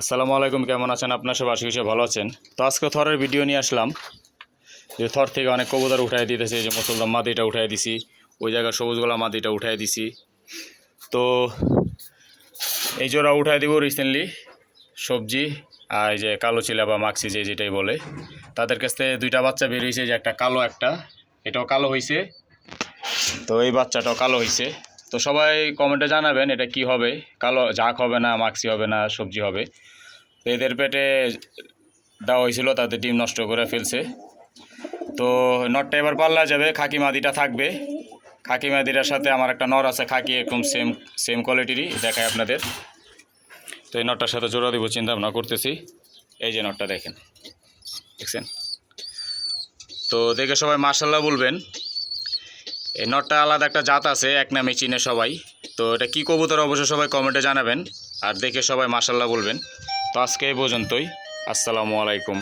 আসসালামু আলাইকুম, কেমন আছেন আপনার সব? আশা করি ভালো আছেন। তো আজকে থরের ভিডিও নিয়ে আসলাম যে থর থেকে অনেক কবুতর উঠাই দিতেছে, যে মুসলমান মাদিটা উঠাই দিছি, ওই জায়গার সবুজগোলা মাদিটা উঠাই দিছি। তো এই জোড়া উঠাই দিব রিসেন্টলি সবজি আর এই যে কালো চিলা বা মাক্সি যেটাই বলে, তাদের কাছ থেকে দুইটা বাচ্চা বের হয়েছে, যে একটা কালো, একটা এটাও কালো হয়েছে। তো এই বাচ্চাটাও কালো হয়েছে। তো সবাই কমেন্টে জানাবেন এটা কি হবে, কালো ঝাঁক হবে না, মাক্সি হবে না, সবজি হবে। তো এদের পেটে দেওয়া হয়েছিল, তাদের ডিম নষ্ট করে ফেলছে। তো নটটা এবার পাল্লা যাবে, খাকি মাদিটা থাকবে। খাকি মাদিটার সাথে আমার একটা নর আছে, খাকি একদম সেম সেম কোয়ালিটিরই দেখায় আপনাদের। তো এই নটটার সাথে জোড়া দিব চিন্তা ভাবনা করতেছি। এই যে নটটা দেখেন, দেখছেন? তো দেখে সবাই মার্শাল্লাহ বলবেন। এই নটটা আলাদা একটা জাত আছে, এক নামে চিনে সবাই। তো এটা কী কবুতর অবশ্যই সবাই কমেন্টে জানাবেন, আর দেখে সবাই মার্শাল্লাহ বলবেন। তো আজকে এই পর্যন্তই। আসসালামু আলাইকুম।